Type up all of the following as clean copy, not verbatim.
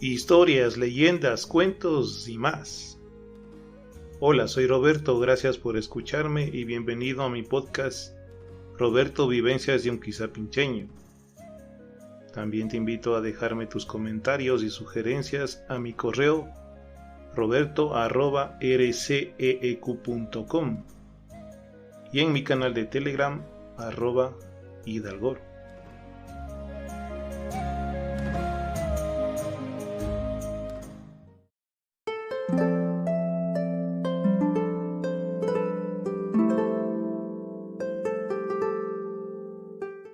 Historias, leyendas, cuentos y más. Hola, soy Roberto, gracias por escucharme y bienvenido a mi podcast Roberto Vivencias de un Quizapincheño. También te invito a dejarme tus comentarios y sugerencias a mi correo roberto@rceeq.com y en mi canal de Telegram @hidalgor.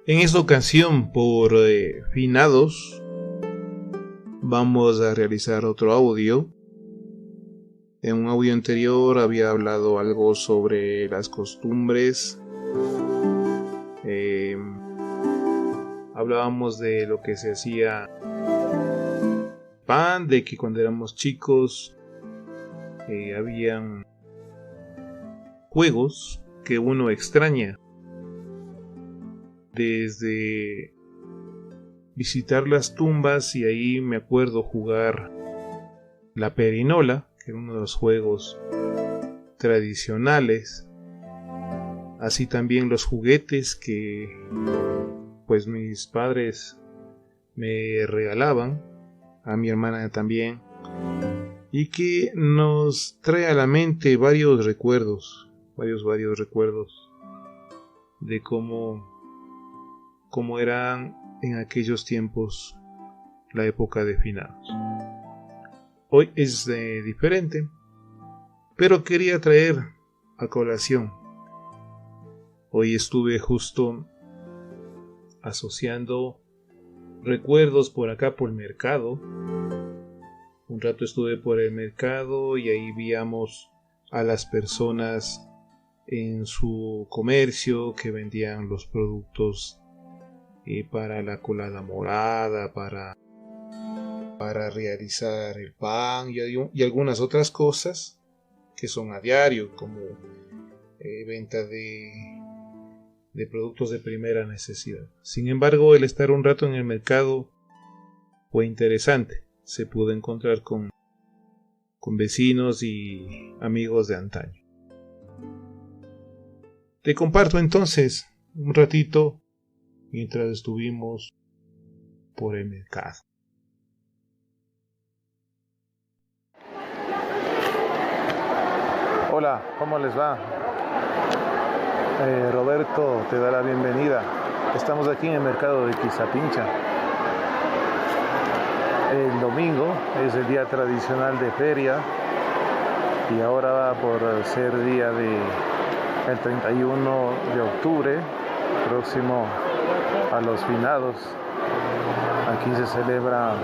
En esta ocasión, por finados, vamos a realizar otro audio. En un audio anterior había hablado algo sobre las costumbres. Hablábamos de lo que se hacía pan, de que cuando éramos chicos habían juegos que uno extraña. Desde visitar las tumbas, y ahí me acuerdo jugar la perinola, que era uno de los juegos tradicionales. Así también los juguetes que pues mis padres me regalaban, a mi hermana también, y que nos trae a la mente varios recuerdos de cómo eran en aquellos tiempos la época de finados. Hoy es diferente, pero quería traer a colación. Hoy estuve justo asociando recuerdos por acá por el mercado. Un rato estuve por el mercado y ahí víamos a las personas en su comercio que vendían los productos para la colada morada, para realizar el pan y algunas otras cosas que son a diario, como venta de productos de primera necesidad. Sin embargo, el estar un rato en el mercado fue interesante. Se pudo encontrar con vecinos y amigos de antaño. Te comparto entonces un ratito mientras estuvimos por el mercado. Hola, ¿cómo les va? Roberto te da la bienvenida. Estamos aquí en el mercado de Quizapincha. El domingo es el día tradicional de feria y ahora va por ser día el 31 de octubre, próximo a los finados. Aquí se celebra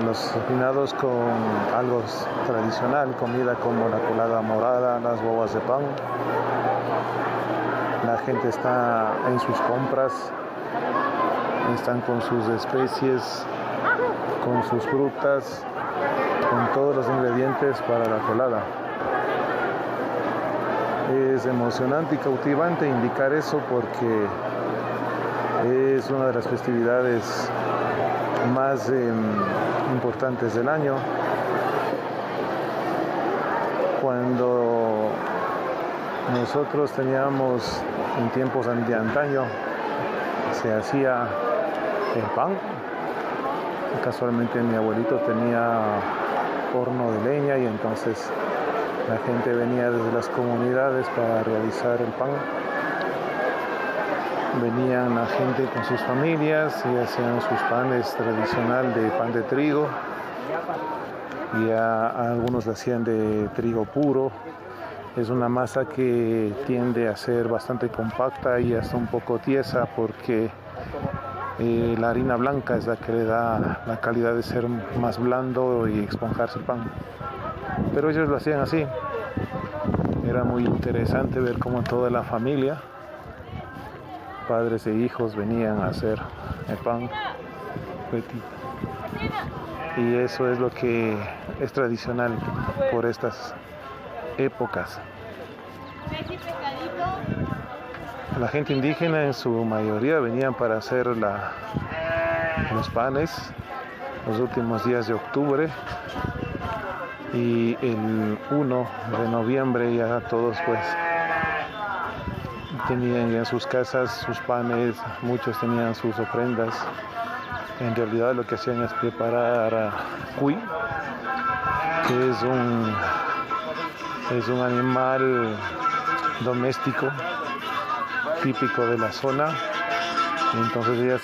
los finados con algo tradicional, comida como la colada morada, las bobas de pan. La gente está en sus compras, están con sus especies, con sus frutas, con todos los ingredientes para la colada. Es emocionante y cautivante indicar eso porque es una de las festividades más importantes del año. Cuando nosotros teníamos en tiempos de antaño, se hacía el pan. Casualmente mi abuelito tenía horno de leña y entonces la gente venía desde las comunidades para realizar el pan. Venían la gente con sus familias y hacían sus panes tradicional de pan de trigo. Y algunos lo hacían de trigo puro. Es una masa que tiende a ser bastante compacta y hasta un poco tiesa porque la harina blanca es la que le da la calidad de ser más blando y esponjarse el pan. Pero ellos lo hacían así. Era muy interesante ver cómo toda la familia, padres e hijos, venían a hacer el pan petit. Y eso es lo que es tradicional por estas épocas. La gente indígena en su mayoría venían para hacer los panes los últimos días de octubre, y el 1 de noviembre ya todos pues tenían ya en sus casas sus panes, muchos tenían sus ofrendas. En realidad lo que hacían es preparar cuy, que es un animal doméstico típico de la zona. Entonces ellos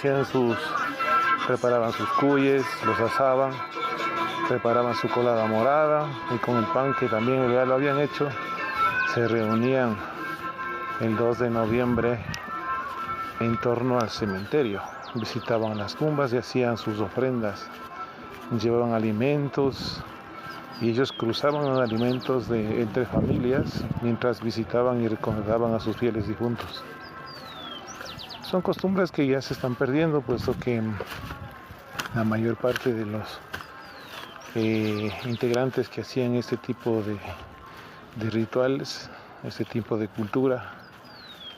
preparaban sus cuyes, los asaban, preparaban su colada morada, y con el pan que también ya lo habían hecho, se reunían el 2 de noviembre en torno al cementerio. Visitaban las tumbas y hacían sus ofrendas, llevaban alimentos, y ellos cruzaban los alimentos entre familias mientras visitaban y recordaban a sus fieles difuntos. Son costumbres que ya se están perdiendo, puesto que la mayor parte de los integrantes que hacían este tipo de rituales, este tipo de cultura,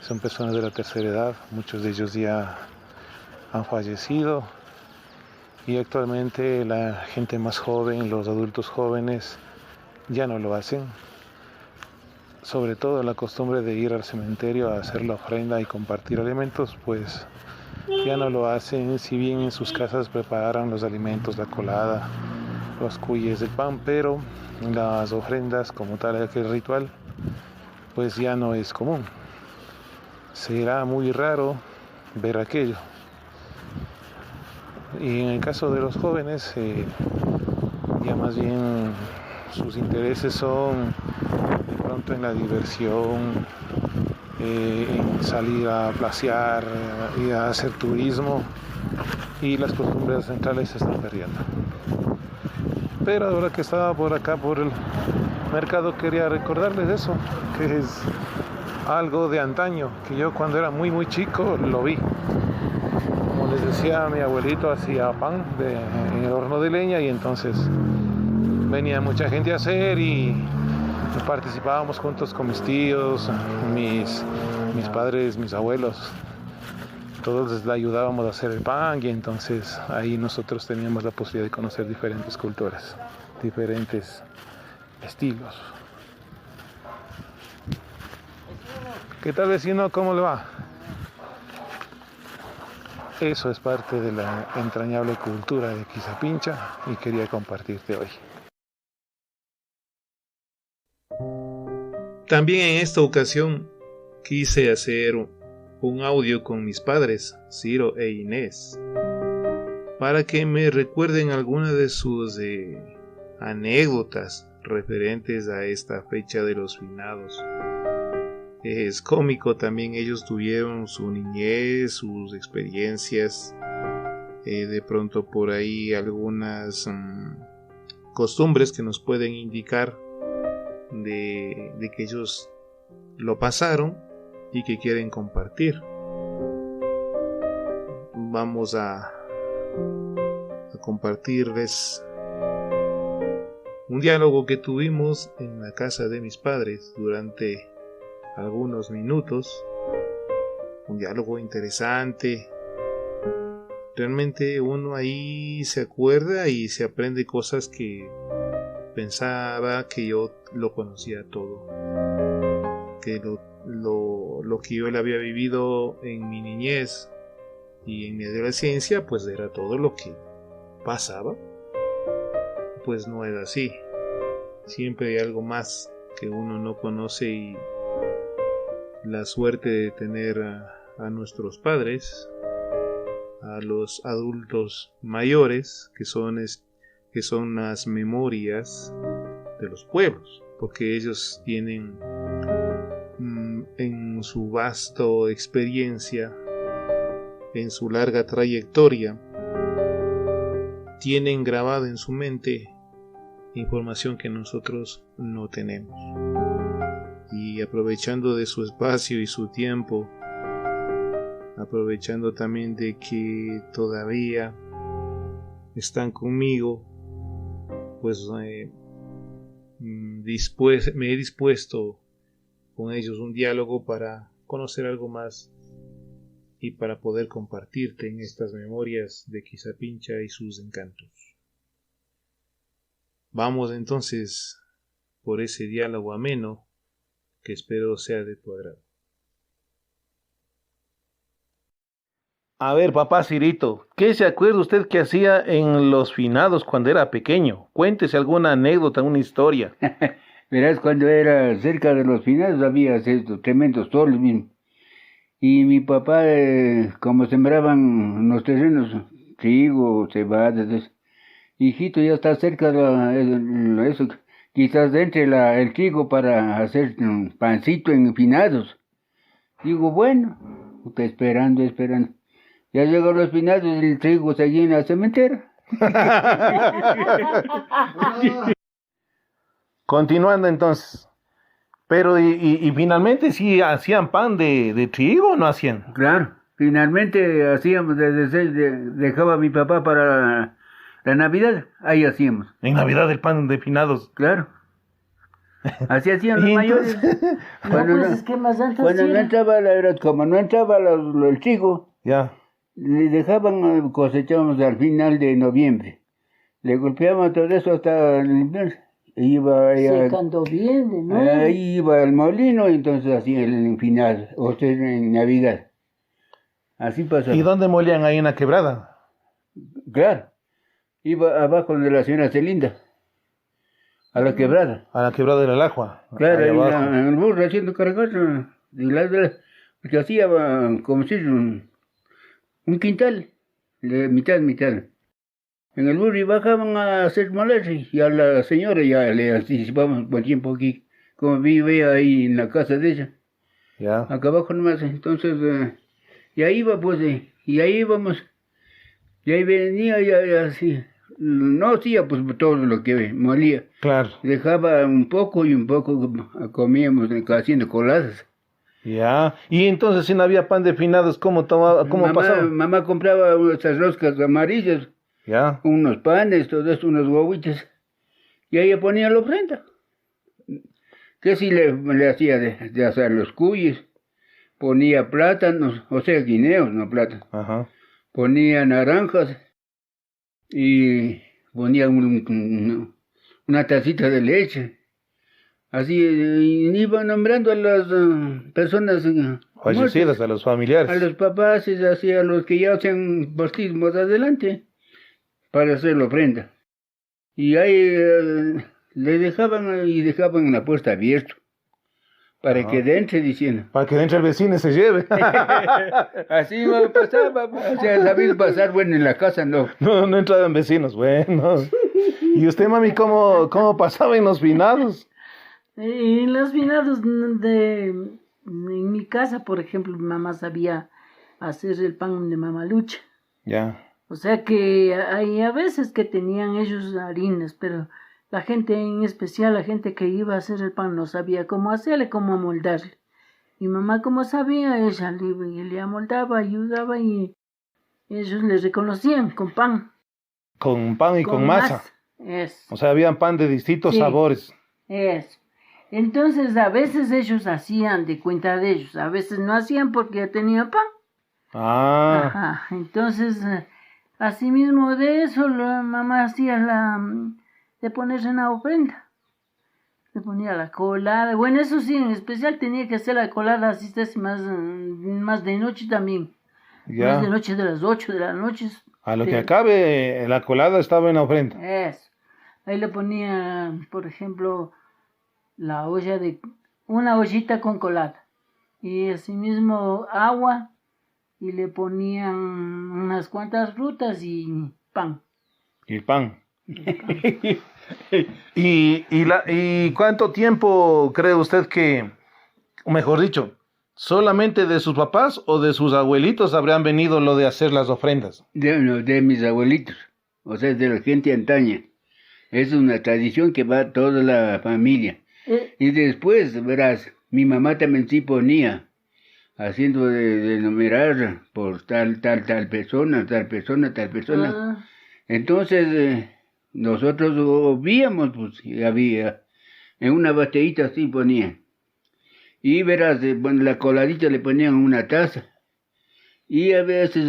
son personas de la tercera edad. Muchos de ellos ya han fallecido, y actualmente la gente más joven, los adultos jóvenes, ya no lo hacen. Sobre todo la costumbre de ir al cementerio a hacer la ofrenda y compartir alimentos, pues ya no lo hacen. Si bien en sus casas preparan los alimentos, la colada, los cuyes, el pan, pero las ofrendas como tal, aquel ritual, pues ya no es común. Será muy raro ver aquello. Y en el caso de los jóvenes, ya más bien sus intereses son de pronto en la diversión, en salir a pasear y a hacer turismo, y las costumbres centrales se están perdiendo. Pero ahora que estaba por acá por el mercado, quería recordarles eso, que es algo de antaño, que yo cuando era muy chico lo vi. Como les decía, mi abuelito hacía pan en el horno de leña, y entonces venía mucha gente a hacer, y participábamos juntos con mis tíos, mis padres, mis abuelos. Todos les ayudábamos a hacer el pan, y entonces ahí nosotros teníamos la posibilidad de conocer diferentes culturas, diferentes estilos. ¿Qué tal, vecino? ¿Cómo le va? Eso es parte de la entrañable cultura de Quizapincha, y quería compartirte hoy. También en esta ocasión quise hacer un audio con mis padres, Ciro e Inés, para que me recuerden algunas de sus anécdotas referentes a esta fecha de los finados. Es cómico también, ellos tuvieron su niñez, sus experiencias, de pronto por ahí algunas costumbres que nos pueden indicar de que ellos lo pasaron y que quieren compartir. Vamos a compartirles un diálogo que tuvimos en la casa de mis padres durante algunos minutos. Un diálogo interesante. Realmente uno ahí se acuerda y se aprende cosas que pensaba que yo lo conocía todo, que lo que yo le había vivido en mi niñez y en mi adolescencia, pues era todo lo que pasaba. Pues no es así. Siempre hay algo más que uno no conoce, y la suerte de tener a nuestros padres, a los adultos mayores, que son las memorias de los pueblos, porque ellos tienen en su vasta experiencia, en su larga trayectoria, tienen grabada en su mente información que nosotros no tenemos. Y aprovechando de su espacio y su tiempo, aprovechando también de que todavía están conmigo, pues me he dispuesto con ellos un diálogo para conocer algo más y para poder compartirte en estas memorias de Quizapincha y sus encantos. Vamos entonces por ese diálogo ameno que espero sea de tu agrado. A ver, papá Cirito, ¿qué se acuerda usted que hacía en los finados cuando era pequeño? Cuéntese alguna anécdota, una historia. Verás, cuando era cerca de los finados había estos tremendos soles mismo. Y mi papá, como sembraban los terrenos, trigo, cebadas, hijito, ya está cerca de eso, quizás entre el trigo para hacer un pancito en finados. Digo, bueno, está esperando. Ya llegó los finados y el trigo seguía en la cementera. Continuando entonces. Pero y finalmente sí hacían pan de trigo o no hacían. Claro, finalmente hacíamos, dejaba mi papá para la Navidad, ahí hacíamos. En Navidad el pan de finados. Claro. Así hacían los mayores. Es que más antes cuando no entraba, como no entraba el trigo, Ya. le dejaban, cosechábamos al final de noviembre. Le golpeaban todo eso hasta el invierno. Secando bien, ¿no? Ahí iba al molino y entonces hacía el final, o sea, en Navidad. Así pasaba. ¿Y dónde molían ahí en la quebrada? Claro. Iba abajo de la señora Celinda, a la quebrada. A la quebrada del Alajua. Claro, ahí abajo. en el burro haciendo cargar, porque hacía como si un quintal, de mitad. En el burro y bajaban a hacer moler y a la señora ya le anticipamos por tiempo aquí, como vive ahí en la casa de ella. Ya. Acá abajo nomás, entonces, y ahí iba pues, y ahí íbamos, y ahí venía ya así, no hacía pues todo lo que molía, Claro. dejaba un poco y un poco comíamos haciendo coladas. Ya. Y entonces si no había pan de finados, ¿cómo pasaba? Mamá compraba esas roscas amarillas, Ya. unos panes, todo esto, unos huevitos, y ahí ponía la ofrenda. Que si le hacía de hacer los cuyes, ponía plátanos, o sea, guineos, no plátanos. Ajá. Ponía naranjas y ponía una tacita de leche. Así iba nombrando a las personas Fallecidas, a los familiares. a los papás, así a los que ya se han partido más adelante para hacer la ofrenda. Y ahí le dejaban la puerta abierta para que entre diciendo. Para que dentro el vecino se lleve. Así pasaba, o sea, sabía pasar, bueno, en la casa no. No entraban vecinos, bueno. ¿Y usted, mami, cómo pasaba en los finados? En los finados en mi casa, por ejemplo, mi mamá sabía hacer el pan de mamalucha. Ya. O sea que hay a veces que tenían ellos harinas, pero la gente en especial, la gente que iba a hacer el pan no sabía cómo hacerle, cómo amoldarle. Mi mamá como sabía, ella le amoldaba, ayudaba y ellos le reconocían con pan. Con pan y con masa. Eso. O sea, habían pan de distintos Sí. sabores. Eso. Entonces a veces ellos hacían de cuenta de ellos, a veces no hacían porque ya tenían pan. Ah. Ajá. Entonces, asimismo de eso, la mamá hacía de ponerse en la ofrenda. Le ponía la colada. Bueno, eso sí, en especial tenía que hacer la colada así más de noche también. Ya. Más de noche, de las 8 de la noche. A lo que acabe, la colada estaba en la ofrenda. Eso. Ahí le ponía, por ejemplo, una ollita con colada. Y asimismo agua. Y le ponían unas cuantas frutas y pan. Y pan. ¿Y cuánto tiempo cree usted que, o mejor dicho, solamente de sus papás o de sus abuelitos habrían venido lo de hacer las ofrendas? De mis abuelitos, o sea, de la gente antaña. Es una tradición que va toda la familia. Y después, verás, mi mamá también sí ponía, haciendo de numerar por tal persona. Ah. Entonces, nosotros víamos, pues, y había, en una botellita así ponían. Y verás, bueno, la coladita le ponían una taza. Y a veces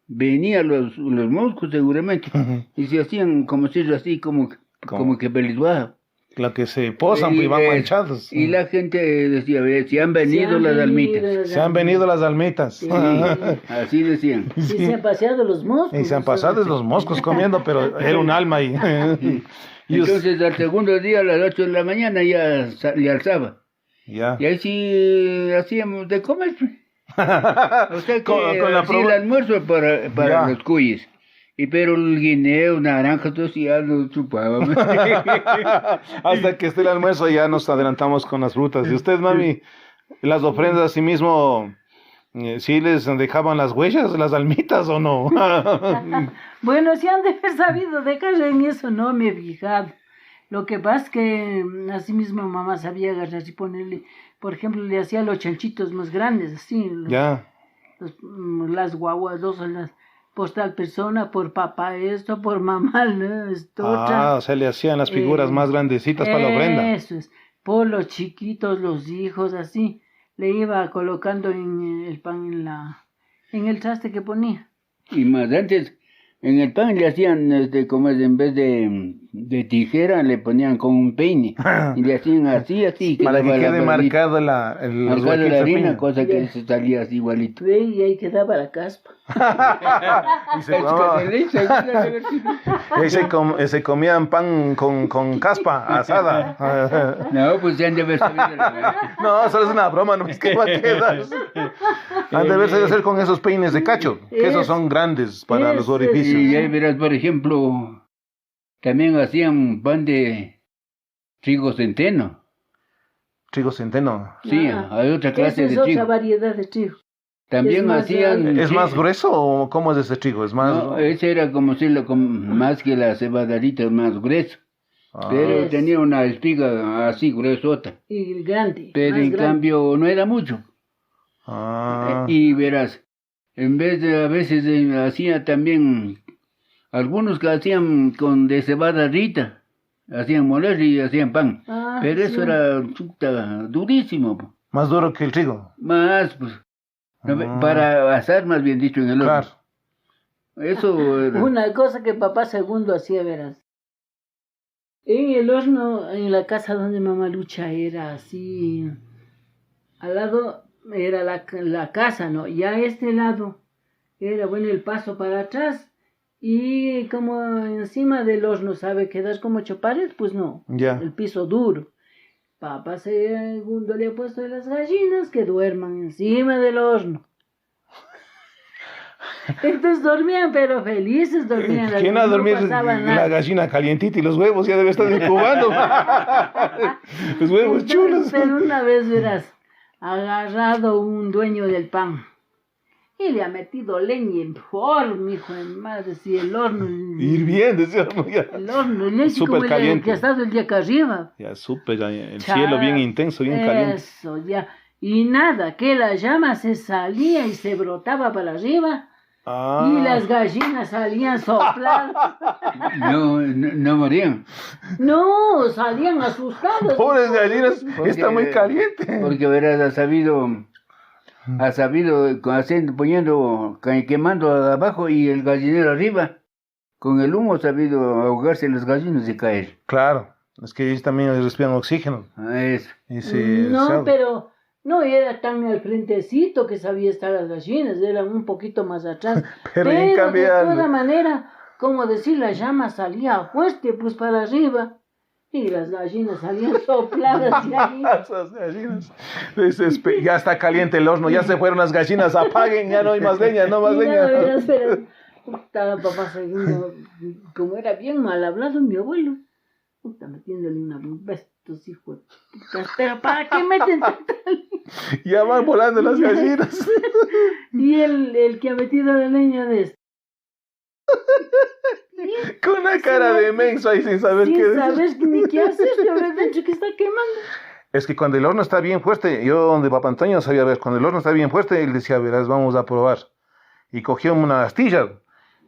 venían los moscos seguramente. Ujú. Y se hacían como si así, como como que pelizbaja. La que se posan y van manchados. Y la gente decía, si han venido las almitas. Se han venido las almitas. Sí, así decían. Y se han paseado los moscos. Y se han pasado los moscos comiendo, pero era un alma ahí. Entonces al segundo día a las 8 de la mañana ya alzaba. Ya. Y ahí sí hacíamos de comer. O sea que con la así el almuerzo para los cuyes. Pero el guineo, naranja, todo eso ya lo chupábamos. Hasta que esté el almuerzo ya nos adelantamos con las frutas. ¿Y usted, mami, las ofrendas a sí mismo, sí les dejaban las huellas, las almitas o no? Bueno, si han de haber sabido dejar en eso, no me he fijado. Lo que pasa es que así mismo mamá sabía agarrar y ponerle, por ejemplo, le hacía los chanchitos más grandes, así. Ya. Las guaguas, dos a las... por tal persona, por papá esto, por mamá esto otra. O sea, le hacían las figuras más grandecitas para la ofrenda. Eso es, por los chiquitos, los hijos, así, le iba colocando en el pan en el traste que ponía. Y más antes, en el pan le hacían, como es, en vez de tijera, le ponían con un peine. Y le hacían así. Para que quede marcado la harina, cosa que se salía así igualito. Y ahí quedaba la caspa. Y se comían pan con caspa asada. No, pues ya han de haber sabido. No, solo es una broma, no es que va a quedar. Han de haber sabido hacer con esos peines de cacho, que esos son grandes para los orificios. Y ahí verás, por ejemplo, también hacían pan de trigo centeno. Trigo centeno. Sí, hay otra clase de trigo. Es otra variedad de trigo. También hacían... ¿Es más grueso o cómo es ese trigo? ¿Es más...? No, ese era como si más que la cebadadita, más grueso. Pero tenía una espiga así gruesota. Y grande. Pero en cambio no era mucho. Y verás, en vez de a veces hacía también... Algunos que hacían con de cebadadita. Hacían moler y hacían pan. Pero eso era durísimo. Más duro que el trigo. Más, pues... Para asar, más bien dicho, en el horno. Claro. Eso era... Una cosa que papá segundo hacía, verás. En el horno, en la casa donde mamá Lucha era así, al lado era la casa, ¿no? Y a este lado era, bueno, el paso para atrás. Y como encima del horno sabe quedar como chopares, pues no. Ya. El piso duro. Papá segundo le ha puesto de las gallinas que duerman encima del horno. Entonces dormían, pero felices dormían. ¿Quién va a dormir la gallina calientita y los huevos ya debe estar incubando? Los huevos chulos. Pero una vez verás, agarrado un dueño del pan y le ha metido leña en forma, hijo de madre, si el horno... Hirviendo ese horno ya. El horno, el leche como el que ha estado el día acá arriba. Ya súper, el cielo bien intenso, bien caliente. Eso, ya. Y nada, que la llama se salía y se brotaba para arriba. Y las gallinas salían sopladas. No morían. No, salían asustadas. Pobres gallinas, está muy caliente. Porque verás, ha sabido quemando abajo y el gallinero arriba. Con el humo ha sabido ahogarse las gallinas y caer. Claro, es que ellos también respiran oxígeno. Eso. No, pero no era tan al frentecito que sabía estar las gallinas, eran un poquito más atrás. pero en cambio, de toda manera, como decir, la llama salía fuerte, pues para arriba. Y las gallinas salían sopladas de ahí. Esas gallinas. Ya está caliente el horno, ya se fueron las gallinas, apaguen, ya no hay más leña, no más leña. Estaba papá segundo, como era bien mal hablado mi abuelo, metiéndole un beso, hijos. Pero ¿para qué meten tanta leña? Ya van volando las gallinas. Y el que ha metido la leña de esto. Con una cara de menso ahí sin saber qué decir. Sin saber ni qué hacer, pero dentro que está quemando. Es que cuando el horno está bien fuerte, yo donde papá Antonio sabía ver, cuando el horno está bien fuerte, él decía, verás, vamos a probar. Y cogía una astilla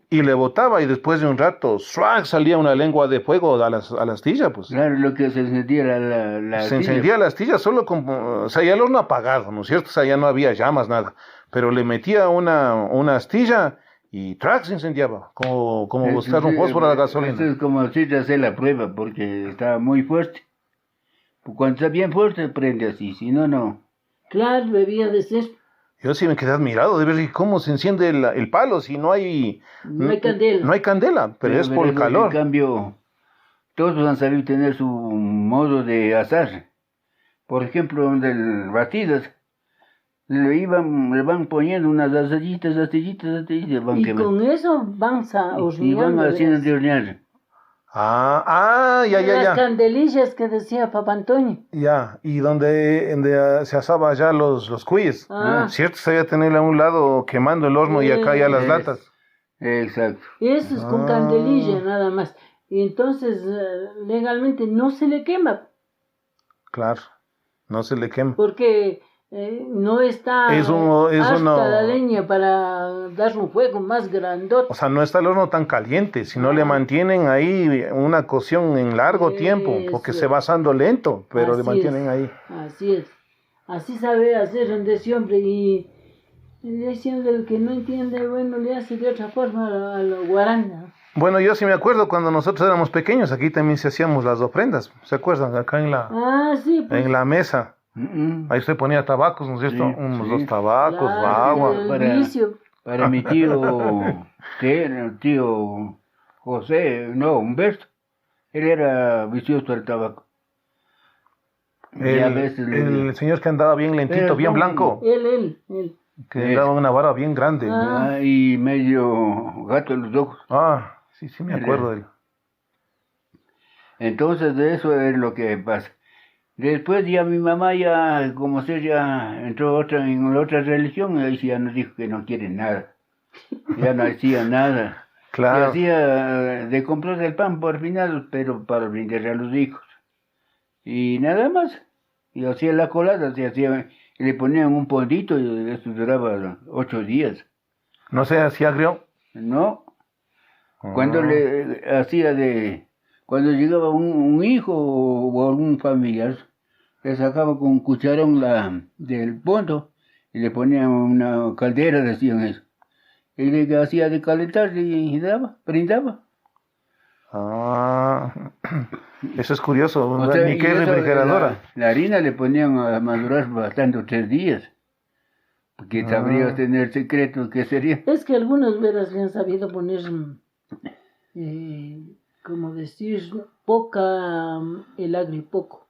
y le botaba y después de un rato, ¡swag! Salía una lengua de fuego a la astilla, pues. Claro, lo que se encendía la astilla. Se encendía la astilla solo con, o sea, ya el horno apagado, ¿no es cierto? O sea, ya no había llamas, nada. Pero le metía una astilla y ¡trac! Se incendiaba, como buscar un fósforo a la gasolina. Eso es como si hacer la prueba, porque estaba muy fuerte. Cuando está bien fuerte, prende así, si no, no. Claro, debía de ser. Yo sí me quedé admirado de ver cómo se enciende el palo si no hay... No hay candela. No hay candela, pero es por el calor. En cambio, todos han sabido tener su modo de asar. Por ejemplo, donde el batidas, le van poniendo unas astillitas, Y quemando. con eso van Y van haciendo de hornear. Ya. Las candelillas que decía Papa Antonio. Ya, y donde se asaba ya los cuyes. ¿Cierto? Se debía tener a un lado quemando el horno y acá ya las latas. Exacto. Eso es con candelilla nada más. Y entonces legalmente no se le quema. Claro, no se le quema. Porque no está hasta la leña para dar un fuego más grandote. O sea, no está el horno tan caliente, sino le mantienen ahí una cocción en largo tiempo, porque se va asando lento, pero le mantienen ahí. Así es. Así sabe hacer ese hombre y diciendo el que no entiende, bueno, le hace de otra forma a lo guarana. Bueno, yo sí me acuerdo cuando nosotros éramos pequeños, aquí también se hacíamos las ofrendas, ¿se acuerdan? Acá en la mesa. Ahí se ponía tabacos, ¿no es cierto? Sí, Unos sí. 2 tabacos, agua. Para mi tío José, no, Humberto, él era vicioso del tabaco. El señor que andaba bien lentito, bien blanco, Él. que daba una vara bien grande. Y medio gato en los ojos. Sí, me acuerdo de él. Entonces de eso es lo que pasa. Después ya mi mamá ya, como se ya entró en otra religión, ahí sí ya nos dijo que no quiere nada. Ya no hacía nada. Claro. Y hacía de comprar el pan por final, pero para brindarle a los hijos. Y nada más. Y hacía la colada, y le ponían un pollito y esto duraba 8 días. ¿No se hacía agrio? No. Cuando le hacía cuando llegaba un hijo o algún familiar, le sacaba con un cucharón del fondo y le ponían una caldera, decían eso. Y le hacía de calentar y brindaba. Eso es curioso, O sea, ni que refrigeradora. La harina le ponían a madurar bastante 3 días. Porque sabría tener el secreto que sería. Es que algunos veras le han sabido poner, como decir, poca, el agrio poco.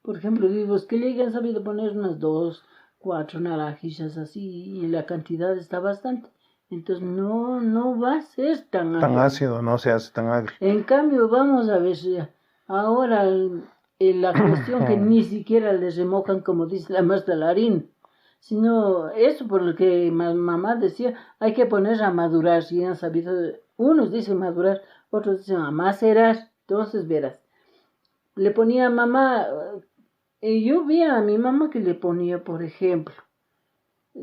Por ejemplo, digo, es que le han sabido poner unas 2, 4 naranjillas así y la cantidad está bastante. Entonces no va a ser tan ácido. Tan ácido, no se hace tan agrio. En cambio, vamos a ver, ahora la cuestión que ni siquiera les remojan, como dice la maestra, la harina. Sino eso por lo que mamá decía, hay que poner a madurar, si han sabido, unos dicen madurar, otros dicen a macerar. Entonces verás, le ponía a mamá, yo vi a mi mamá que le ponía, por ejemplo,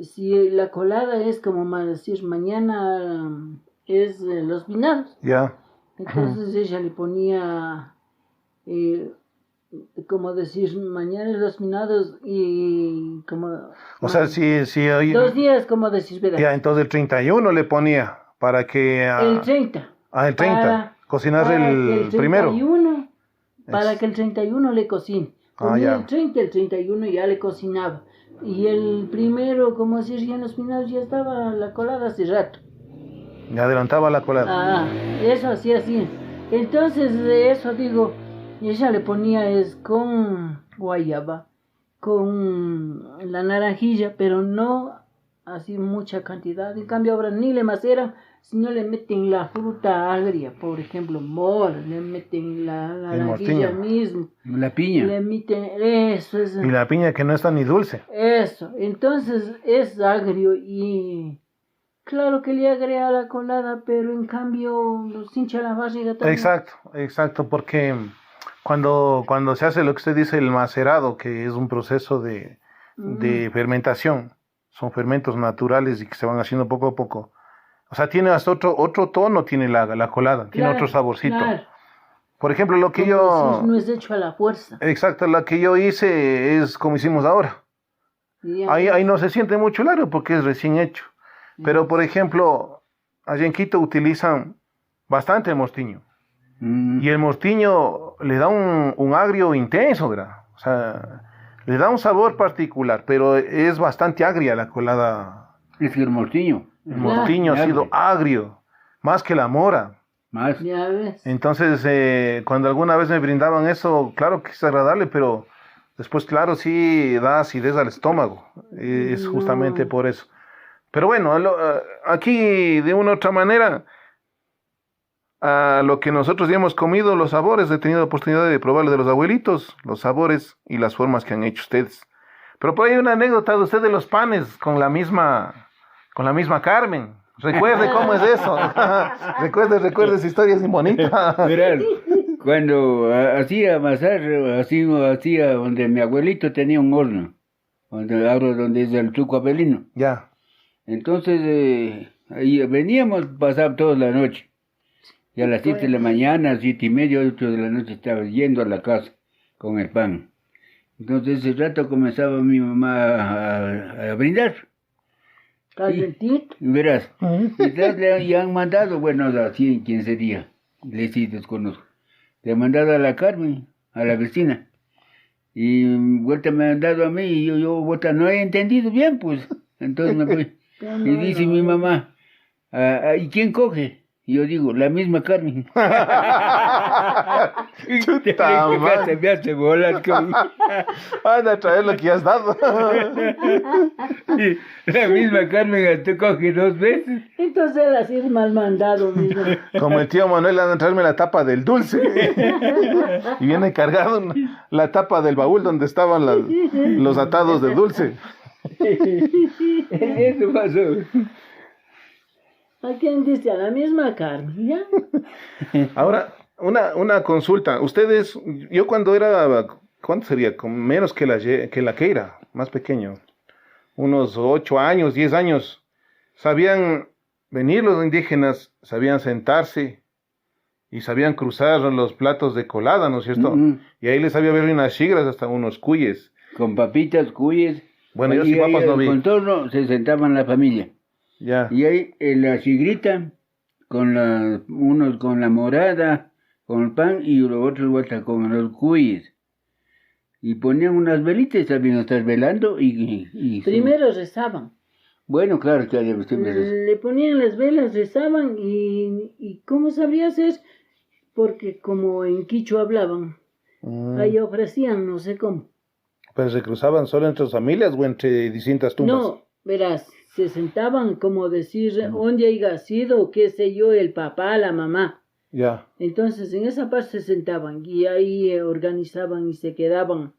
si la colada es como decir, mañana es los finados. Ya. Entonces ella le ponía, como decir, mañana es los finados y como... O sea, si hoy... 2 días, como decir, ¿verdad? Ya, entonces el 31 le ponía para que... El 30. El 30. Cocinar el primero. 31, para que el 31 le cocine. Ponía el 30, el 31 ya le cocinaba. Y el primero, como decir, ya en los finados ya estaba la colada hace rato. Ya adelantaba la colada. Eso así. Entonces, de eso digo, ella le ponía es con guayaba, con la naranjilla, pero no así mucha cantidad. En cambio ahora ni le maceran, sino le meten la fruta agria, por ejemplo, mora, le meten la naranjilla mismo. La piña. Le meten, eso es. Y la piña que no está ni dulce. Eso, entonces es agrio y claro que le agrega la colada, pero en cambio los hincha la barriga también. Exacto, porque cuando se hace lo que usted dice, el macerado, que es un proceso de fermentación, son fermentos naturales y que se van haciendo poco a poco. O sea, tiene hasta otro tono, tiene la colada, tiene otro saborcito. Claro. Por ejemplo, lo que no es hecho a la fuerza. Exacto, lo que yo hice es como hicimos ahora. Ahí no se siente mucho el agrio porque es recién hecho. Pero, por ejemplo, allá en Quito utilizan bastante el mostiño. Y el mostiño le da un agrio intenso, ¿verdad? O sea, le da un sabor particular, pero es bastante agria la colada. Es que el mostiño. El mostiño ha sido agrio, más que la mora. Más. Ya ves. Entonces, cuando alguna vez me brindaban eso, claro que es agradable, pero después, claro, sí da acidez al estómago. Es justamente por eso. Pero bueno, aquí de una u otra manera, a lo que nosotros ya hemos comido, los sabores, he tenido oportunidad de probar de los abuelitos, los sabores y las formas que han hecho ustedes. Pero por ahí hay una anécdota de usted de los panes con la misma Carmen. Recuerde cómo es eso. recuerde esa historia, es muy bonita. Verás, cuando hacía amasar, así hacía donde mi abuelito tenía un horno, donde es el Tuco Abelino. Ya. Entonces, ahí veníamos, pasar toda la noche. Y a las 7 de la mañana, 7:30, 8 de la noche, estaba yendo a la casa con el pan. Entonces, ese rato comenzaba mi mamá a brindar. Calientito. Y verás, entonces le han mandado, bueno, así en 15 días, le sí desconozco. Le han mandado a la Carmen, a la vecina. Y vuelta me han dado a mí y yo vuelta no he entendido bien, pues. Entonces me fui. Y dice mi mamá, ¿y quién coge? Y yo digo, la misma Carmen. Chuta, me hace bolas. Anda a traer lo que has dado. La misma Carmen te coge 2 veces. Entonces era así mal mandado mismo. Como el tío Manuel anda a traerme la tapa del dulce. Y viene cargado la tapa del baúl donde estaban los atados de dulce. Eso pasó. ¿A quién dice? A la misma Carmen, ¿ya? Ahora, una consulta. Ustedes, yo cuando era, ¿cuánto sería? Con menos que la Keira, más pequeño. Unos 8 años, 10 años. Sabían venir los indígenas, sabían sentarse y sabían cruzar los platos de colada, ¿no es cierto? Y ahí les sabía ver unas chigras hasta unos cuyes. Con papitas, cuyes. Bueno, yo sí papas no vi. Con contorno se sentaban la familia. Ya. Y ahí la chigrita, unos con la morada, con el pan, y los otros vuelta con los cuyes. Y ponían unas velitas, sabían estar velando y Primero rezaban. Bueno, claro, que le ponían las velas, rezaban y ¿cómo sabría hacer? Porque como en quichua hablaban, ahí ofrecían, no sé cómo. ¿Pero se cruzaban solo entre familias o entre distintas tumbas? No, verás, se sentaban como decir dónde haya sido, qué sé yo, el papá, la mamá. Ya. Entonces en esa parte se sentaban y ahí organizaban y se quedaban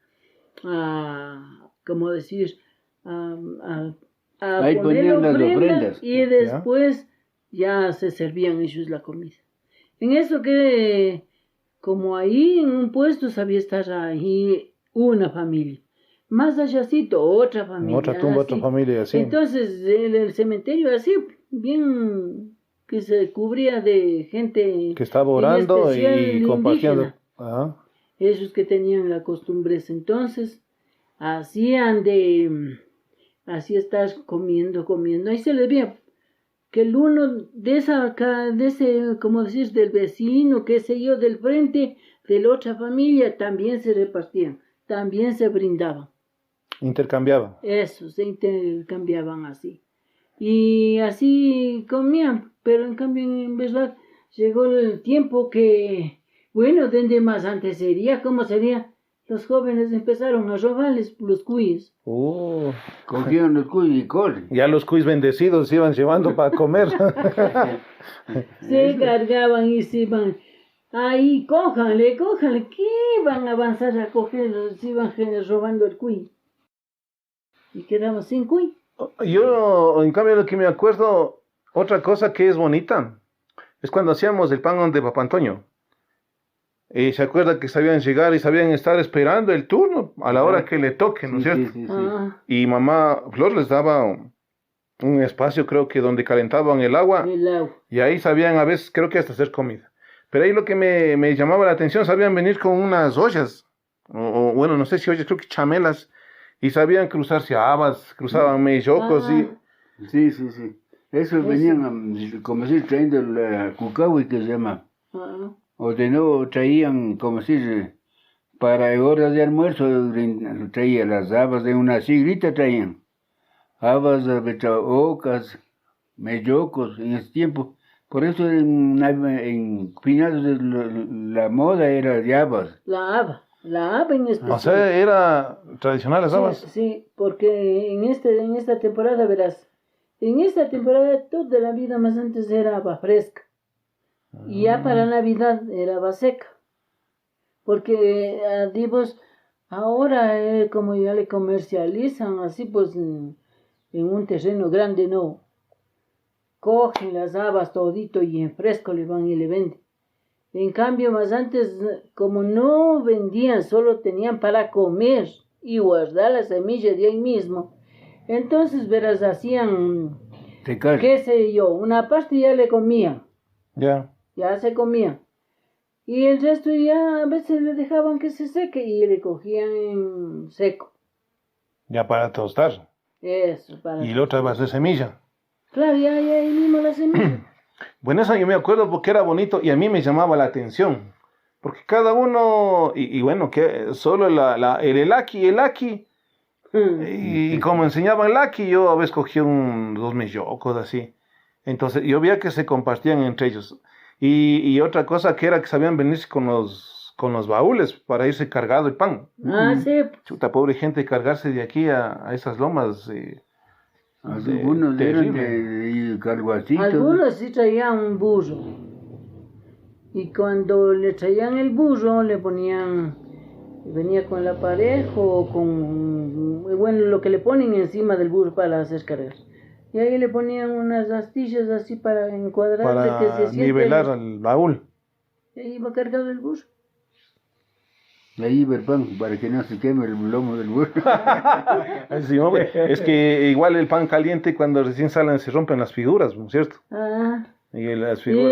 como decir, a ahí poner ponían las ofrendas. Y después ya se servían ellos la comida. En eso que, como ahí en un puesto sabía estar ahí una familia. Más allácito, otra familia. Otra tumba, así. otra familia, así. Entonces, el cementerio así, bien que se cubría de gente que estaba orando y compartiendo. Ajá. Esos que tenían la costumbre entonces, hacían así estar comiendo. Ahí se les veía que el uno de ese, como decir, del vecino, qué sé yo, del frente, de la otra familia, también se repartían, también se brindaban. Intercambiaban. Eso, se intercambiaban así. Y así comían, pero en cambio, en verdad, llegó el tiempo que, bueno, ¿dónde más antes sería? ¿Cómo sería? Los jóvenes empezaron a robarles los cuyes. Cogieron los cuyes y corren. Ya los cuyes bendecidos se iban llevando para comer. Se cargaban y se iban. Ahí, cójanle, ¿qué van a avanzar a cogerlos? Se iban robando el cuy. Y quedamos sin cuy. Yo, en cambio, lo que me acuerdo, otra cosa que es bonita, es cuando hacíamos el pan de Papá Antonio. Se acuerda que sabían llegar y sabían estar esperando el turno a la hora que le toque, ¿no es cierto? Sí. Y mamá Flor les daba un espacio, creo que donde calentaban el agua. Y ahí sabían a veces, creo que hasta hacer comida. Pero ahí lo que me llamaba la atención, sabían venir con unas ollas, o bueno, no sé si ollas, creo que chamelas, y sabían cruzarse habas, cruzaban mellocos, Sí. Eso venían, como si trayendo la cucahui que se llama. O de nuevo traían, como si para horas de almuerzo, traían las habas de una sigrita traían. Habas, ocas, mellocos en ese tiempo. Por eso en finales de la moda era de habas. La haba en especial. O sea, era tradicional las habas. Sí, porque en esta temporada, verás, en esta temporada toda la vida más antes era haba fresca. Y ya para Navidad era haba seca. Porque, digamos, ahora como ya le comercializan así, pues en un terreno grande, no. Cogen las habas todito y en fresco le van y le venden. En cambio, más antes, como no vendían, solo tenían para comer y guardar la semilla de ahí mismo. Entonces, verás, hacían, qué sé yo, una parte ya le comían. Ya se comían. Y el resto ya a veces le dejaban que se seque y le cogían en seco. Ya para tostar. Eso, para. Y la otra va a ser semilla. Claro, ya ahí mismo la semilla. Bueno, eso yo me acuerdo porque era bonito y a mí me llamaba la atención. Porque cada uno, y bueno, que solo el elaki, y como enseñaban elaki, yo a veces cogía dos mellocos así. Entonces yo veía que se compartían entre ellos. Y otra cosa que era que sabían venirse con los baúles para irse cargado el pan. Sí. Chuta, pobre gente, cargarse de aquí a esas lomas. Algunos eran de carguacitos. Algunos sí traían un burro. Y cuando le traían el burro, le ponían, venía con el aparejo o con, bueno, lo que le ponen encima del burro para hacer cargar. Y ahí le ponían unas astillas así para encuadrarle para que se siente. Nivelar el baúl. Y ahí iba cargado el burro. Ahí iba el pan para que no se queme el lomo del burro. Sí, hombre, es que igual el pan caliente cuando recién salen se rompen las figuras, ¿no es cierto? Y las figuras.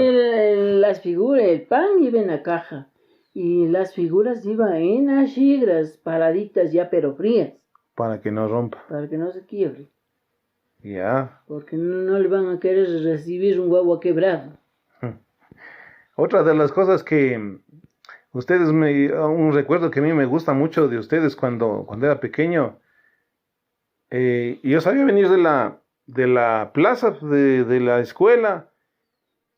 El pan iba en la caja. Y las figuras iban en las chigras, paraditas ya pero frías. Para que no rompa. Para que no se quiebre. Ya. Porque no le van a querer recibir un guagua quebrado. Otra de las cosas que un recuerdo que a mí me gusta mucho de ustedes cuando era pequeño, yo sabía venir de la plaza, de la escuela,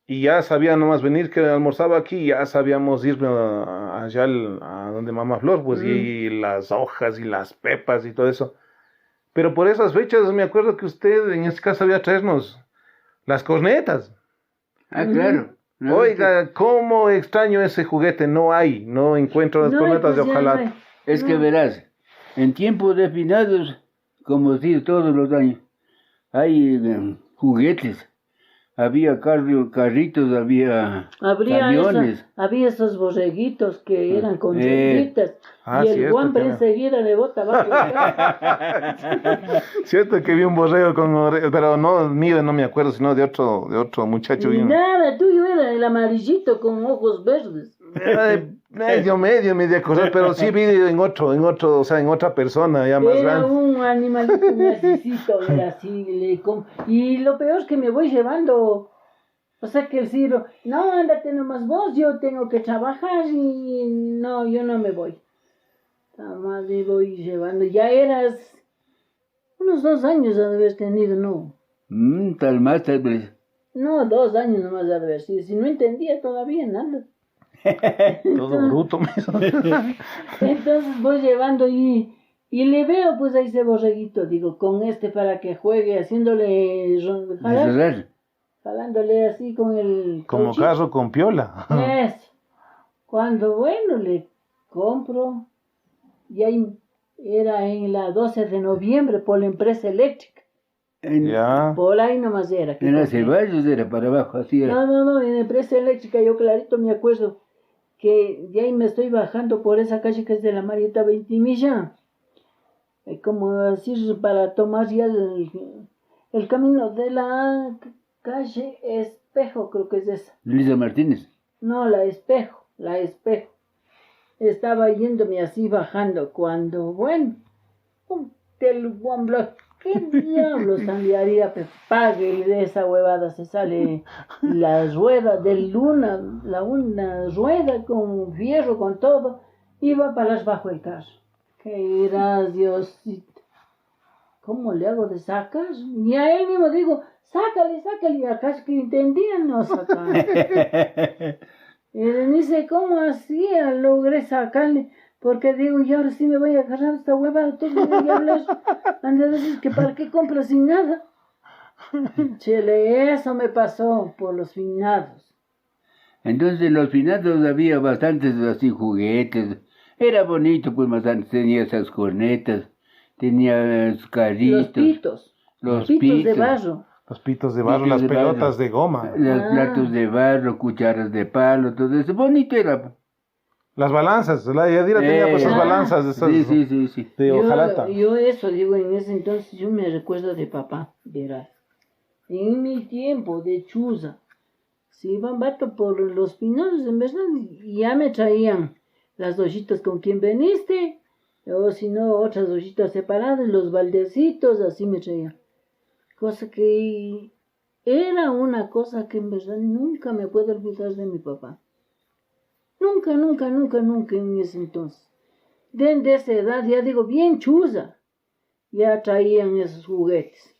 y ya sabía nomás venir que almorzaba aquí, y ya sabíamos irme allá a donde Mamá Flor, pues, y las hojas y las pepas y todo eso. Pero por esas fechas me acuerdo que usted en este caso sabía traernos las cornetas. Claro. Oiga, cómo extraño ese juguete, no encuentro las cornetas de hojalata. Es que verás, en tiempos de finados, como si todos los años, hay juguetes. Había carritos, había camiones. Había esos borreguitos que eran con rueditas. Y el guambre enseguida le bota abajo. Cierto que vi un borrego pero no mío, no me acuerdo, sino de otro muchacho. Y nada, tuyo era el amarillito con ojos verdes. medio acordar, pero sí vi en otro, o sea, en otra persona ya más grande. Era un animalito necesito, era así, y lo peor es que me voy llevando, o sea que el Ciro, no, ándate nomás vos, yo tengo que trabajar y no, yo no me voy. Nada más me voy llevando, ya eras unos 2 años de haber tenido, ¿no? Tal vez. No, 2 años nomás de haber sido, si no entendía todavía nada. Todo bruto mismo. Entonces voy llevando y le veo pues a ese borreguito, digo, con para que juegue, haciéndole jalándole así con el como cochito. carro con piola. Eso. Cuando bueno le compro, y ahí era en la 12 de noviembre por la empresa eléctrica. Por ahí nomás era. En las Ceballos era para abajo, así era. No, en la empresa eléctrica yo clarito me acuerdo que de ahí me estoy bajando por esa calle que es de la Marieta Ventimilla, como decir, para tomar ya el camino de la calle Espejo, creo que es esa. Luisa Martínez. No, la Espejo. Estaba yéndome así bajando cuando, bueno, del One Block ¿Qué diablos cambiaría? Pues pague y de esa huevada se sale la rueda de luna, una rueda con fierro, con todo, y va para bajo el carro. ¿Qué irás, Diosito? ¿Cómo le hago de sacar? Y a él mismo digo, sácale, y acá que entendían, no sacaban. Y dice, ¿cómo hacía? Logré sacarle. Porque digo, y ahora sí me voy a agarrar esta huevada, todo me voy a hablar. Antes de decir que para qué compro sin nada. Chele, eso me pasó por los finados. Entonces en los finados había bastantes así juguetes. Era bonito, pues bastante. Tenía esas cornetas, tenía carritos. Los pitos de barro. Los pitos de barro, las pelotas de goma. Los platos de barro, cucharas de palo, todo eso. Bonito era. Las balanzas, la Yadira tenía pues esas balanzas de esas, sí. de hojalata. Yo eso digo, en ese entonces yo me recuerdo de papá, verás. En mi tiempo de chuza, se iban vato por los pinados, en verdad, y ya me traían las hojitas con quien veniste, o si no, otras hojitas separadas, los baldecitos, así me traían. Cosa que era una cosa que en verdad nunca me puedo olvidar de mi papá. Nunca en ese entonces. De esa edad, ya digo, bien chuza, ya traían esos juguetes.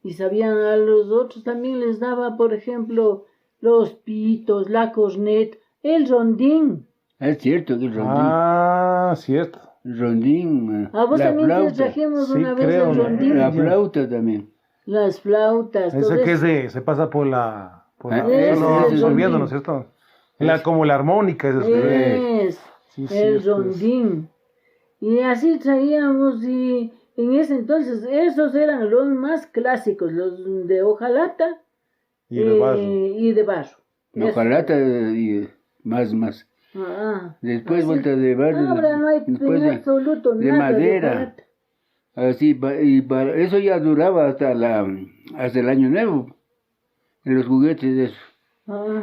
Y sabían a los otros también les daba, por ejemplo, los pitos, la corneta, el rondín. Es cierto que el rondín. Ah, cierto. El rondín. A vos la también flauta. te trajimos Sí, una vez creo, el rondín. La flauta también. Las flautas. Ese todo que eso. se pasa por la... ese solo es el absorbiendo, rondín. ¿no es cierto? Como la armónica. Sí, El cierto, rondín. Y así traíamos, y en ese entonces esos eran los más clásicos, los de hojalata Y de barro. y de barro. Hojalata y más. Después así. vuelta de barro. Ahora no hay después en absoluto de nada madera. de hojalata. Así, eso ya duraba hasta el año nuevo. En los juguetes de eso.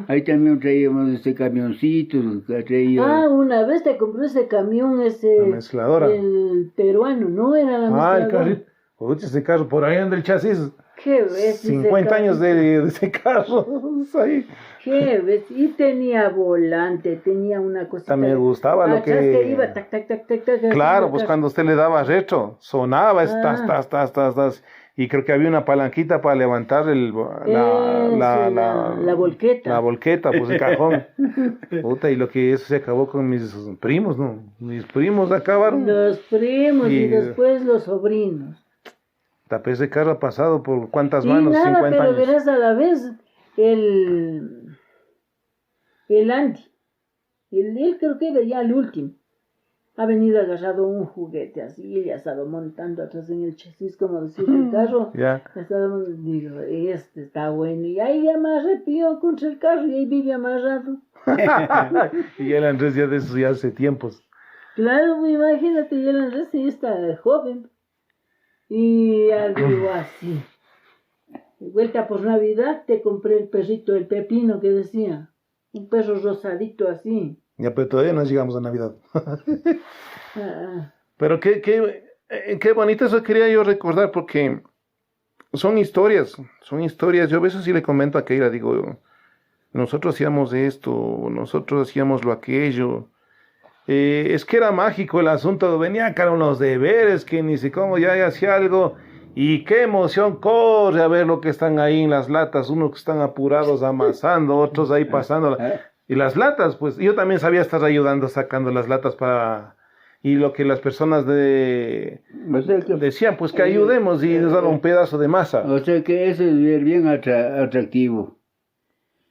Ahí también traíamos camioncito, traía... Una vez te compré ese camión, La mezcladora. el peruano, no era la mezcladora. El carrito. Oye, ese carro, por ahí anda el chasis. ¿Qué ves? 50 años de ese carro. Ahí. ¿Qué ves? Y tenía volante, tenía una cosita. También me gustaba lo que iba, tac. Claro, pues cuando usted le daba retro, sonaba, tas. Y creo que había una palanquita para levantar la volqueta. La volqueta, pues el cajón. Puta, y lo que eso se acabó con mis primos, ¿no? Mis primos acabaron. Los primos y después los sobrinos. Tapé ese carro ha pasado por cuántas Y manos, nada, 50 pero años. verás a la vez el Andy. Él creo que era ya el último. Ha venido agarrado un juguete así, y ha estado montando atrás en el chasis, como decir el carro. Ya. Digo, este está bueno. Y ahí ya me arrepió contra el carro y ahí vive amarrado. Y el Andrés ya de eso ya hace tiempos. Claro, imagínate, y el Andrés ya está joven. Y algo así. De vuelta por Navidad te compré el perrito, el Pepino que decía. Un perro rosadito así. Ya, pero todavía no llegamos a Navidad. Pero qué bonito eso quería yo recordar, porque son historias. Yo a veces sí le comento a Keira, digo, nosotros hacíamos esto, nosotros hacíamos lo aquello. Es que era mágico el asunto, venía acá unos deberes que ni sé cómo ya hacía algo. Y qué emoción corre a ver lo que están ahí en las latas, unos que están apurados amasando, otros ahí pasando. Y las latas, pues yo también sabía estar ayudando sacando las latas y lo que las personas decían, pues que ayudemos y nos daban un pedazo de masa. O sea que eso es bien atractivo.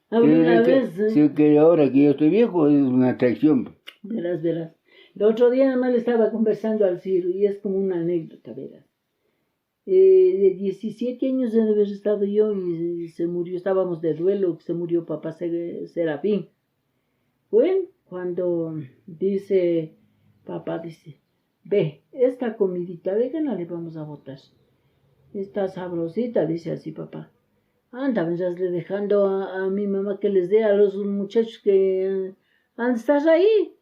Que ahora que yo estoy viejo es una atracción. Verás. El otro día nada más le estaba conversando al Ciro y es como una anécdota, verás. De 17 años de haber estado yo y se murió, estábamos de duelo, se murió papá Serafín. Bueno, cuando papá dice, ve, esta comidita de qué no le vamos a botar. Está sabrosita, dice así papá. Anda, vendrásle dejando a mi mamá que les dé a los muchachos que han de estar ahí,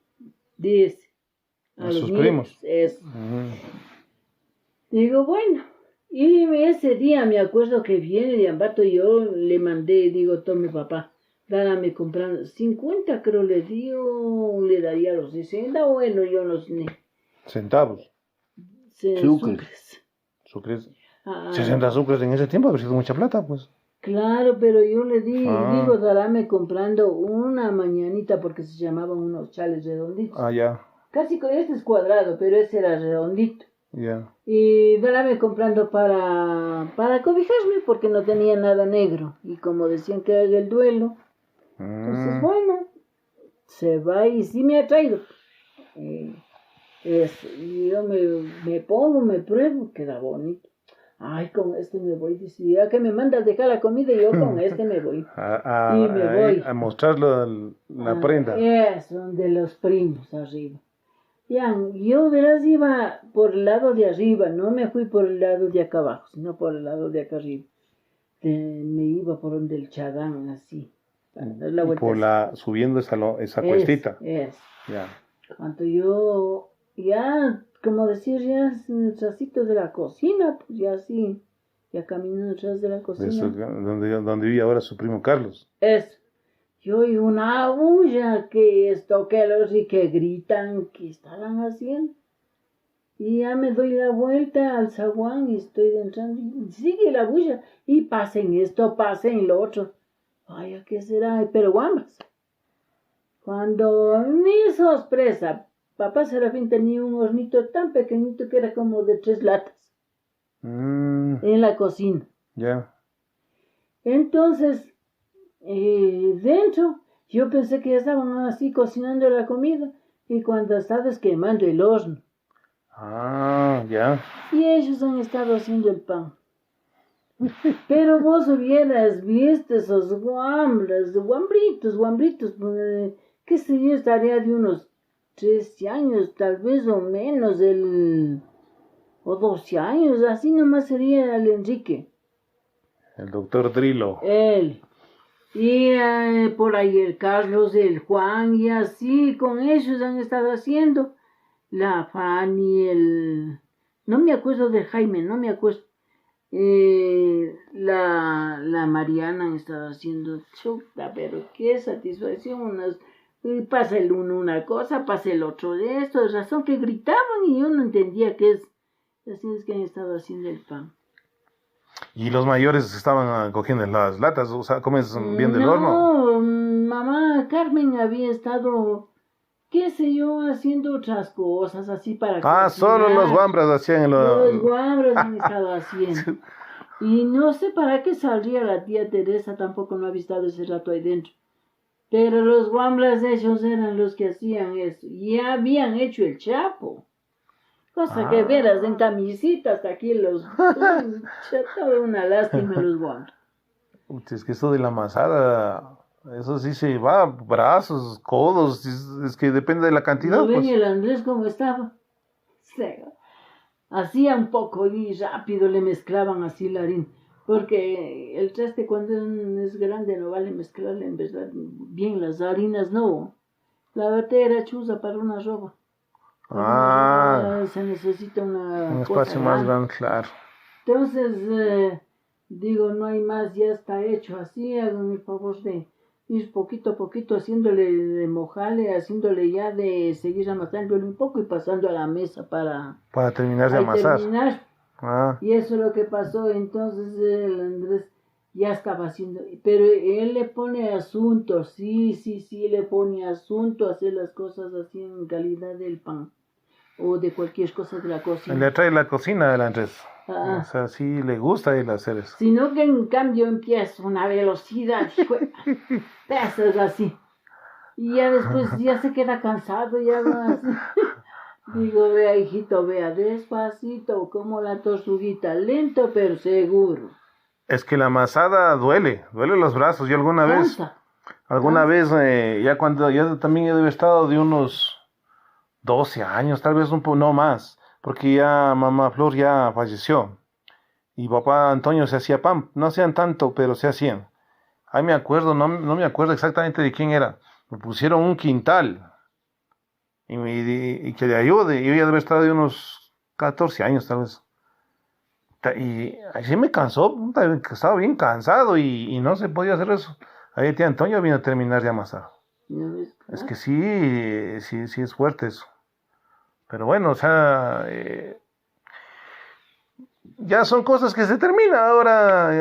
dice. A sus primos. Eso. Digo, bueno, Y ese día me acuerdo que viene de Ambato, yo le mandé, digo, tome papá, dame comprando 50, creo le dio, le daría los 60, bueno, yo no sé, Centavos. sucres. Sucres. Ah, 60 sucres en ese tiempo, habría sido mucha plata, pues. claro, pero yo le di, Ah. digo, dame comprando una mañanita porque se llamaban unos chales redonditos. Ah, ya, Casi con este es cuadrado, pero ese era redondito. ya. Y dame comprando para cobijarme porque no tenía nada negro. Y como decían que haga el duelo, entonces bueno, se va y sí me ha traído. Y yo me pongo, me pruebo, queda bonito. Ay, con este me voy. Dice, ya que me mandas dejar la comida, yo con este me voy. Y me voy. A mostrarlo la prenda. Son de los primos arriba. Ya, yo verás iba por el lado de arriba, no me fui por el lado de acá abajo, sino por el lado de acá arriba. Me iba por donde el Chagán, así, para dar la Y vuelta. por subiendo esa cuestita. Ya. Cuando yo, ya, como decir, ya en el trasito de la cocina, pues ya así, ya caminando atrás de la cocina. Eso, donde vive ahora su primo Carlos. Eso. Yo oí una bulla que esto, que los y que gritan, que estaban haciendo. Y ya me doy la vuelta al zaguán y estoy entrando. Y sigue la bulla. Y pasen esto, pasen lo otro. Ay, ¿qué será? Pero guambas. Cuando mi sorpresa, papá Serafín tenía un hornito tan pequeñito que era como de 3 latas. En la cocina. Ya. Entonces, dentro, yo pensé que ya estaban así cocinando la comida y cuando estabas quemando el horno. Ah, ya. Y ellos han estado haciendo el pan. Pero vos hubieras visto esos guambritos, qué sé yo, estaría de unos 13 años, tal vez o menos, o 12 años, así nomás sería el Enrique. El doctor Drilo. Él. Y por ahí el Carlos, el Juan, y así con ellos han estado haciendo. La Fanny, no me acuerdo del Jaime, no me acuerdo. La Mariana han estado haciendo chuta, pero qué satisfacción. Pasa el uno una cosa, pasa el otro de esto, de razón que gritaban y yo no entendía qué es. Así es que han estado haciendo el pan. Y los mayores estaban cogiendo las latas, o sea, comes bien del horno. No, mamá Carmen había estado, qué sé yo, haciendo otras cosas así para Ah, solo los guambras hacían Los guambras han estado haciendo. Y no sé para qué saldría la tía Teresa, tampoco no había estado ese rato ahí dentro. Pero los guambras ellos eran los que hacían eso. Y habían hecho el chapo. Cosa que veras en camisita hasta aquí toda una lástima los guambras. Es que esto de la masada, eso sí se va, brazos, codos, es que depende de la cantidad. ¿No ven Pues. el Andrés cómo estaba? Hacía un poco y rápido le mezclaban así la harina. Porque el traste cuando es grande no vale mezclarle en verdad bien las harinas, no. La batera chuza para una ropa. Se necesita un espacio más grande, claro. Entonces, digo, no hay más, ya está hecho así, hagan el favor de ir poquito a poquito haciéndole de mojarle, haciéndole ya de seguir amasándole un poco y pasando a la mesa para terminar de amasar. Y eso es lo que pasó. Entonces el Andrés ya estaba haciendo, pero él le pone asunto, sí, le pone asunto a hacer las cosas así en calidad del pan o de cualquier cosa de la cocina. Le atrae la cocina del Andrés. O sea, sí le gusta él hacer eso. Sino que en cambio empieza una velocidad, eso es así. Y ya después ya se queda cansado, ya va así. Digo, vea hijito, vea despacito, como la tortuguita, lento pero seguro. Es que la amasada duele los brazos. Yo alguna vez, ya cuando ya también he estado de unos 12 años, tal vez un poco, no más, porque ya mamá Flor ya falleció y papá Antonio se hacía pan, no hacían tanto, pero se hacían. Ahí me acuerdo, no me acuerdo exactamente de quién era, me pusieron un quintal y que le ayude, yo ya debe estar de unos 14 años tal vez. Y así me cansó, puta, estaba bien cansado y no se podía hacer eso. Ahí tía Antonio vino a terminar de amasar. ¿No ves? Es que sí es fuerte eso. Pero bueno, o sea, ya son cosas que se terminan ahora,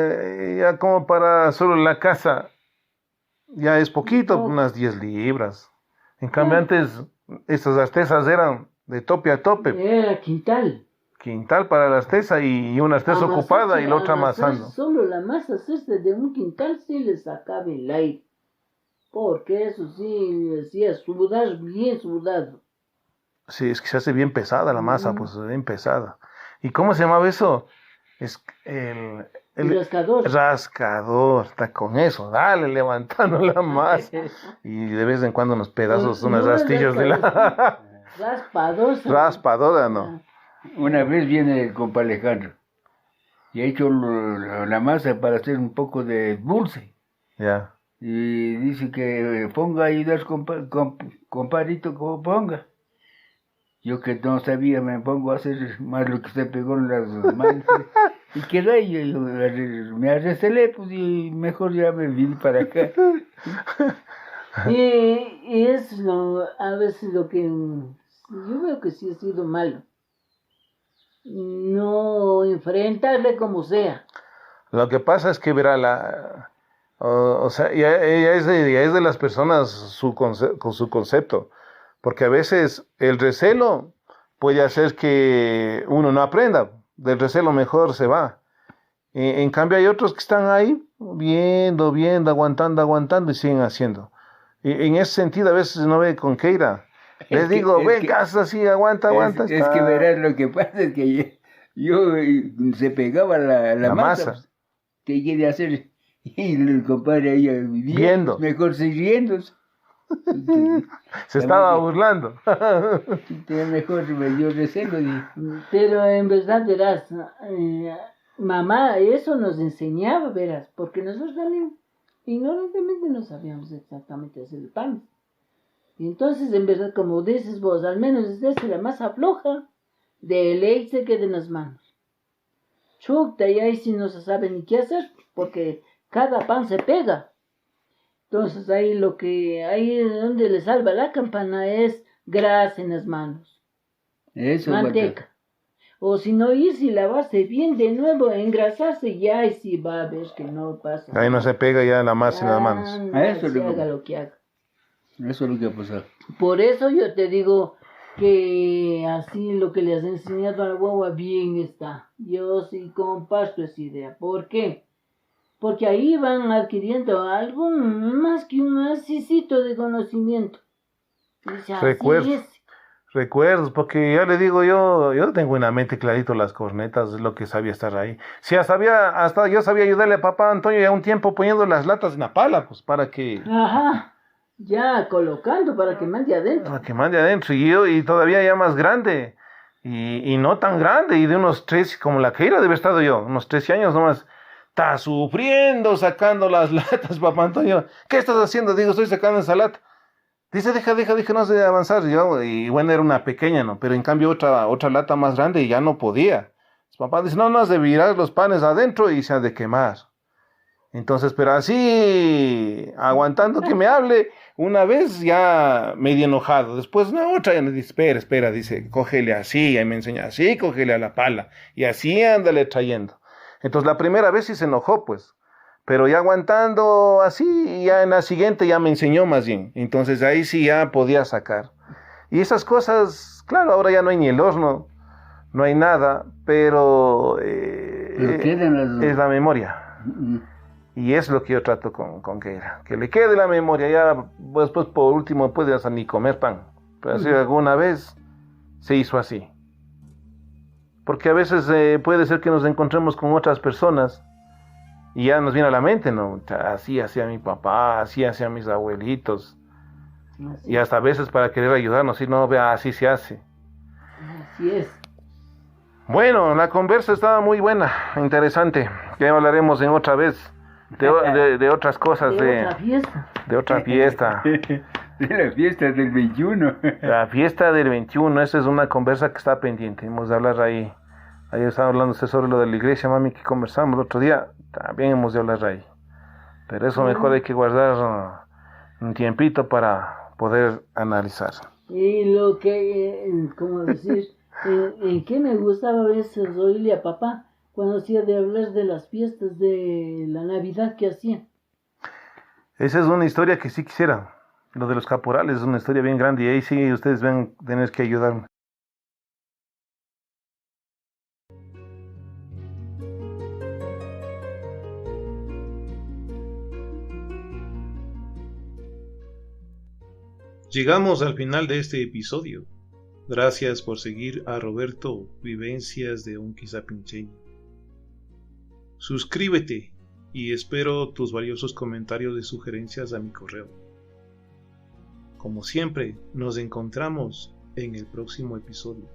ya como para solo la casa, ya es poquito, unas 10 libras. En cambio antes, estas artesas eran de tope a tope. Era quintal. Quintal para la artesa y una artesa ocupada y la otra amasando. Solo la masa hacerse de un quintal sí le sacaba el aire. Porque eso sí hacía sudar, bien sudado. Sí, es que se hace bien pesada la masa, pues bien pesada. ¿Y cómo se llamaba eso? Es el rascador. Rascador, está con eso, dale, levantando la masa. Y de vez en cuando unos pedazos, unas rastillas de la... Raspadora, no. Una vez viene el compa Alejandro y ha hecho la masa para hacer un poco de dulce. Ya. Y dice que ponga ahí dos compadrito, como ponga. Yo que no sabía, me pongo a hacer más lo que se pegó en las manos. Y quedó ahí, yo me arrestelé, pues, y mejor ya me vine para acá. Y es a veces lo que yo veo que sí ha sido malo. No enfrentarle como sea. Lo que pasa es que verá o sea, ya es de las personas con su concepto, porque a veces el recelo puede hacer que uno no aprenda, del recelo mejor se va. En cambio hay otros que están ahí viendo, aguantando y siguen haciendo. Y en ese sentido a veces no ve con Keira. Les digo, ven, haz así, aguanta. Es que verás, lo que pasa es que yo se pegaba la masa. Que quiere hacer, y el compadre ahí viendo. Mejor riéndose. Se estaba burlando. Mejor me dio recelo. Pero en verdad, verás, mamá, eso nos enseñaba, verás, porque nosotros también ignorantemente no sabíamos exactamente hacer el pan. Y entonces, en verdad, como dices vos, al menos desde la masa floja, de ley se queda en las manos. Chuta, y ahí sí no se sabe ni qué hacer, porque cada pan se pega. Entonces ahí donde le salva la campana es grasa en las manos. Eso, manteca. O si no, irse y lavarse bien de nuevo, engrasarse, y ahí sí va a ver que no pasa. Ahí no se pega ya la masa en las manos. No, eso haga lo que haga. Eso es lo que ha pasado. Por eso yo te digo que así lo que le has enseñado a la guagua bien está. Yo sí comparto esa idea. ¿Por qué? Porque ahí van adquiriendo algo más que un asisito de conocimiento. Recuerdos, porque ya le digo yo tengo en la mente clarito las cornetas, es lo que sabía estar ahí. Sí, hasta yo sabía ayudarle a papá Antonio ya un tiempo poniendo las latas en la pala, pues para que... Ajá. Ya colocando para que mande adentro. Para que mande adentro. Y todavía ya más grande. Y no tan grande. Y de unos 13, como la que era de haber estado yo, unos 13 años nomás. Está sufriendo, sacando las latas, papá Antonio. ¿Qué estás haciendo? Digo, estoy sacando esa lata. Dice, deja, no sé avanzar. Y bueno, era una pequeña, ¿no? Pero en cambio otra lata más grande y ya no podía. Papá dice, no has de virar los panes adentro y se ha de quemar. Entonces, pero así, aguantando que me hable, una vez ya medio enojado. Después, otra ya me dice, espera, dice, cógele así, y me enseña así, cógele a la pala. Y así ándale trayendo. Entonces, la primera vez sí se enojó, pues. Pero ya aguantando así, y ya en la siguiente ya me enseñó más bien. Entonces, ahí sí ya podía sacar. Y esas cosas, claro, ahora ya no hay ni el horno, no hay nada, pero es la memoria. Y es lo que yo trato con Keira, que le quede la memoria, ya después por último puede hasta ni comer pan, pero así alguna vez se hizo así. Porque a veces puede ser que nos encontremos con otras personas y ya nos viene a la mente, ¿no? Así hacía mi papá, así hacían mis abuelitos. Así. Y hasta a veces para querer ayudarnos, si no, vea, así se hace. Así es. Bueno, la conversa estaba muy buena, interesante, ya hablaremos en otra vez. De otras cosas, de otra fiesta. De otra fiesta. De la fiesta del 21. La fiesta del 21, esa es una conversa que está pendiente. Vamos a hablar ahí Ahí estaba hablando sobre lo de la iglesia, mami, que conversamos el otro día. También hemos de hablar ahí. Pero eso mejor hay que guardar un tiempito para poder analizar. Y lo que, como decir, en qué me gustaba a veces oírle a papá cuando hacía de hablar de las fiestas de la Navidad que hacía. Esa es una historia que sí quisiera. Lo de los caporales es una historia bien grande y ahí sí ustedes ven, tener que ayudarme. Llegamos al final de este episodio. Gracias por seguir a Roberto Vivencias de un Quizapincheño. Suscríbete y espero tus valiosos comentarios y sugerencias a mi correo. Como siempre, nos encontramos en el próximo episodio.